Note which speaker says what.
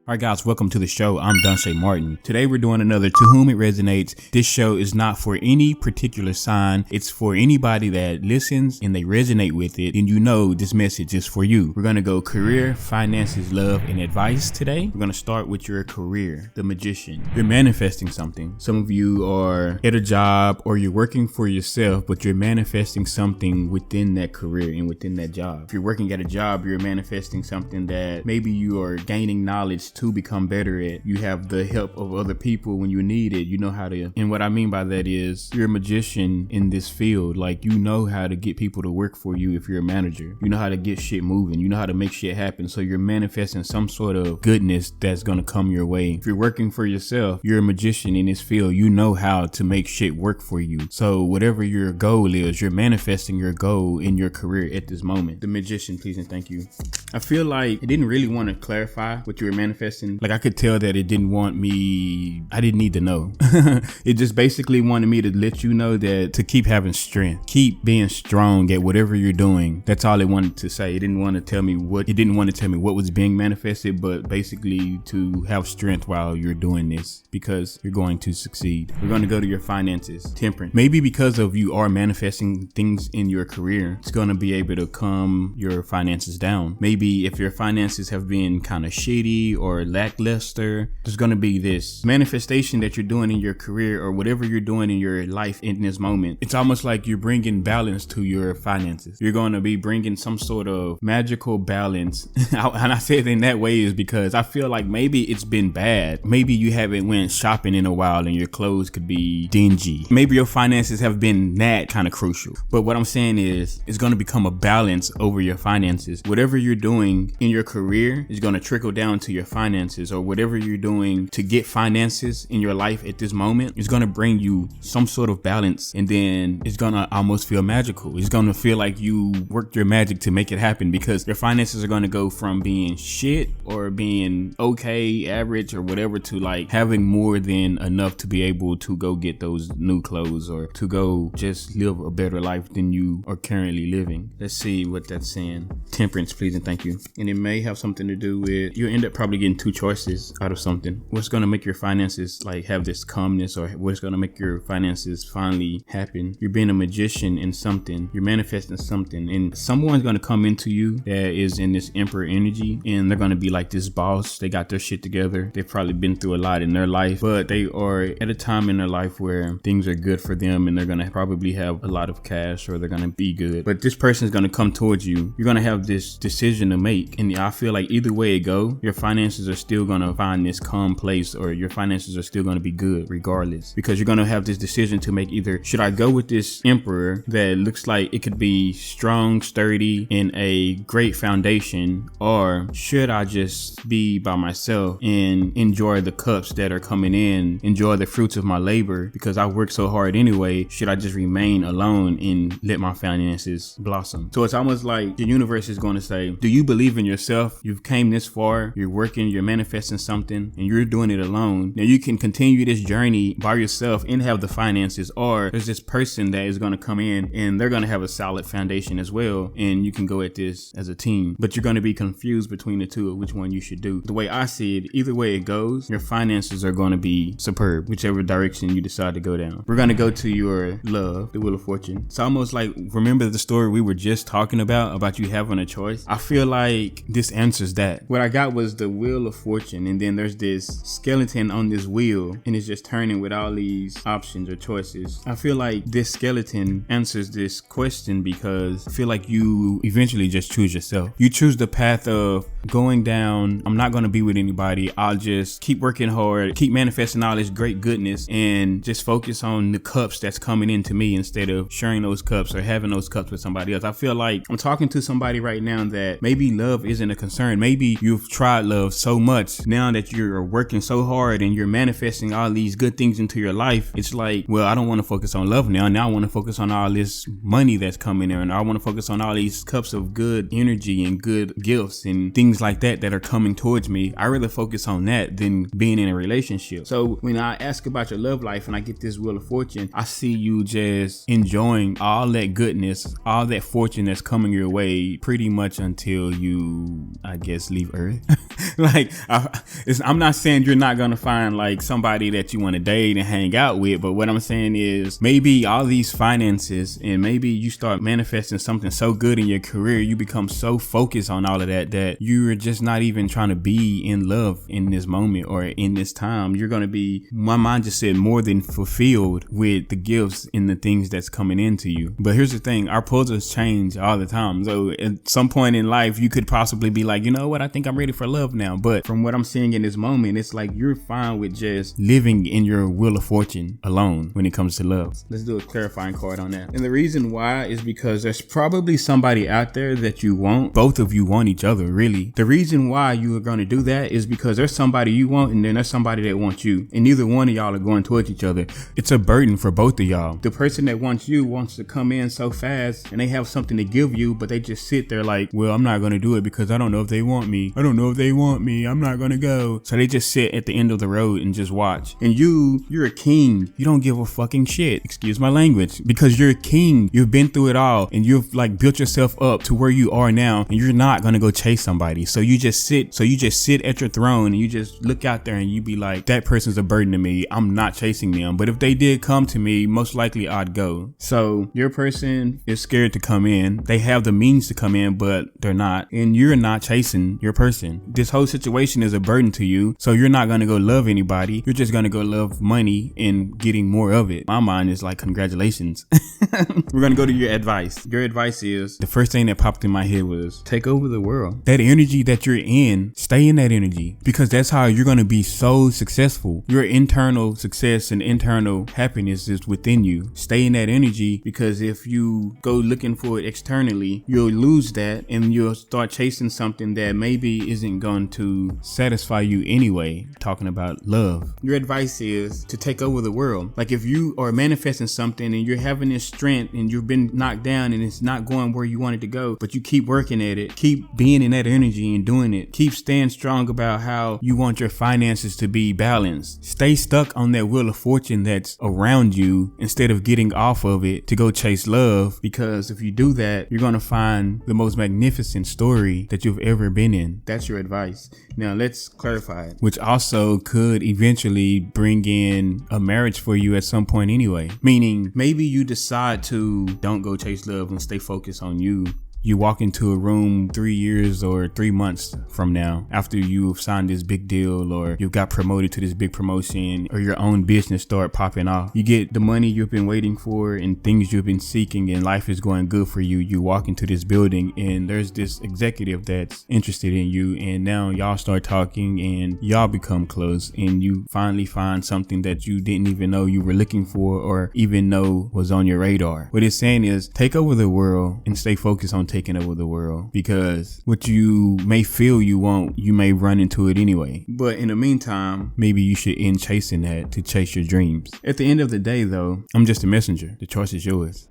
Speaker 1: All right, guys, welcome to the show. I'm Dante Martin. Today we're doing another To Whom It Resonates. This show is not for any particular sign. It's for anybody that listens and they resonate with it. And you know this message is for you. We're going to go career, finances, love, and advice today. We're going to start with your career, the magician. You're manifesting something. Some of you are at a job or you're working for yourself, but you're manifesting something within that career and within that job. If you're working at a job, you're manifesting something that maybe you are gaining knowledge to become better at. You have the help of other people when you need it. You know how to, and what I mean by that is you're a magician in this field. Like, you know how to get people to work for you if you're a manager. You know how to get shit moving. You know how to make shit happen. So you're manifesting some sort of goodness that's going to come your way. If you're working for yourself, you're a magician in this field. You know how to make shit work for you. So whatever your goal is, you're manifesting your goal in your career at this moment. The magician, please and thank you. I feel like it didn't really want to clarify what you were manifesting. Like, I could tell that it didn't want me, I didn't need to know. It just basically wanted me to let you know that to keep having strength, keep being strong at whatever you're doing. That's all it wanted to say. It didn't want to tell me what was being manifested, but basically to have strength while you're doing this because you're going to succeed. We're going to go to your finances. Temperance. Maybe because of you are manifesting things in your career, it's going to be able to calm your finances down. Maybe if your finances have been kind of shitty or lackluster, there's going to be this manifestation that you're doing in your career or whatever you're doing in your life in this moment. It's almost like you're bringing balance to your finances. You're going to be bringing some sort of magical balance. And I say it in that way is because I feel like maybe it's been bad. Maybe you haven't went shopping in a while and your clothes could be dingy. Maybe your finances have been that kind of crucial. But what I'm saying is it's going to become a balance over your finances. Whatever you're doing in your career is going to trickle down to your finances, or whatever you're doing to get finances in your life at this moment is going to bring you some sort of balance, and then it's going to almost feel magical. It's going to feel like you worked your magic to make it happen because your finances are going to go from being shit or being okay, average or whatever to like having more than enough to be able to go get those new clothes or to go just live a better life than you are currently living. Let's see what that's saying. Temperance, please and thank you. And it may have something to do with you end up probably getting two choices out of something. What's going to make your finances like have this calmness, or what's going to make your finances finally happen? You're being a magician in something. You're manifesting something, and someone's going to come into you that is in this emperor energy, and they're going to be like this boss. They got their shit together. They've probably been through a lot in their life, but they are at a time in their life where things are good for them, and they're going to probably have a lot of cash, or they're going to be good. But this person is going to come towards you. You're going to have this decision to make, and I feel like either way it go, your finances are still going to find this calm place, or your finances are still going to be good regardless, because you're going to have this decision to make. Either should I go with this emperor that looks like it could be strong, sturdy, and a great foundation, or should I just be by myself and enjoy the cups that are coming in, enjoy the fruits of my labor because I work so hard anyway? Should I just remain alone and let my finances blossom? So it's almost like the universe is going to say, do you believe in yourself? You've came this far, you're working, you're manifesting something, and you're doing it alone. Now you can continue this journey by yourself and have the finances, or there's this person that is going to come in and they're going to have a solid foundation as well, and you can go at this as a team. But you're going to be confused between the two of which one you should do. The way I see it, either way it goes, your finances are going to be superb, whichever direction you decide to go down. We're going to go to your love, the Wheel of Fortune. It's almost like, remember the story we were just talking about you having a choice? I feel like this answers that. What I got was the Wheel of Fortune, and then there's this skeleton on this wheel, and it's just turning with all these options or choices. I feel like this skeleton answers this question because I feel like you eventually just choose yourself. You choose the path of going down, I'm not going to be with anybody, I'll just keep working hard, keep manifesting all this great goodness, and just focus on the cups that's coming into me instead of sharing those cups or having those cups with somebody else. I feel like I'm talking to somebody right now that maybe love isn't a concern. Maybe you've tried love so much now that you're working so hard and you're manifesting all these good things into your life. It's like, well, I don't want to focus on love now. Now I want to focus on all this money that's coming in, and I want to focus on all these cups of good energy and good gifts and things like that are coming towards me. I rather focus on that than being in a relationship. So when I ask about your love life and I get this Wheel of Fortune, I see you just enjoying all that goodness, all that fortune that's coming your way pretty much until you, I guess, leave Earth. Like, I'm not saying you're not gonna find like somebody that you want to date and hang out with, but what I'm saying is maybe all these finances, and maybe you start manifesting something so good in your career, you become so focused on all of that you're just not even trying to be in love in this moment or in this time. You're gonna be, my mind just said, more than fulfilled with the gifts and the things that's coming into you. But here's the thing, our puzzles change all the time. So at some point in life, you could possibly be like, you know what, I think I'm ready for love now. But from what I'm seeing in this moment, it's like you're fine with just living in your wheel of fortune alone when it comes to love. Let's do a clarifying card on that. And the reason why is because there's probably somebody out there that you want. Both of you want each other, really. The reason why you are going to do that is because there's somebody you want and then there's somebody that wants you. And neither one of y'all are going towards each other. It's a burden for both of y'all. The person that wants you wants to come in so fast and they have something to give you, but they just sit there like, well, I'm not going to do it because I don't know if they want me. I don't know if they want me. I'm not going to go. So they just sit at the end of the road and just watch. And you're a king. You don't give a fucking shit. Excuse my language. Because you're a king. You've been through it all and you've like built yourself up to where you are now, and you're not going to go chase somebody. So you just sit at your throne and you just look out there and you be like, that person's a burden to me. I'm not chasing them. But if they did come to me, most likely I'd go. So your person is scared to come in. They have the means to come in, but they're not. And you're not chasing your person. This whole situation is a burden to you. So you're not going to go love anybody. You're just going to go love money and getting more of it. My mind is like, congratulations. We're going to go to your advice. Your advice is, the first thing that popped in my head was take over the world. That energy that you're in, stay in that energy, because that's how you're going to be so successful. Your internal success and internal happiness is within you. Stay in that energy, because if you go looking for it externally, you'll lose that and you'll start chasing something that maybe isn't going to satisfy you anyway. Talking about love. Your advice is to take over the world. Like if you are manifesting something and you're having this strength and you've been knocked down and it's not going where you want it to go, but you keep working at it, keep being in that energy and doing it, keep staying strong about how you want your finances to be balanced. Stay stuck on that wheel of fortune that's around you instead of getting off of it to go chase love, because if you do that, you're going to find the most magnificent story that you've ever been in. That's your advice. Now let's clarify it, which also could eventually bring in a marriage for you at some point anyway. Meaning maybe you decide to don't go chase love and stay focused on you. You walk into a room 3 years or 3 months from now, after you've signed this big deal or you got promoted to this big promotion or your own business start popping off. You get the money you've been waiting for and things you've been seeking and life is going good for you. You walk into this building and there's this executive that's interested in you, and now y'all start talking and y'all become close and you finally find something that you didn't even know you were looking for or even know was on your radar. What it's saying is take over the world and stay focused on taking over the world, because what you may feel you want, you may run into it anyway. But in the meantime, maybe you should end chasing that to chase your dreams. At the end of the day though, I'm just a messenger. The choice is yours.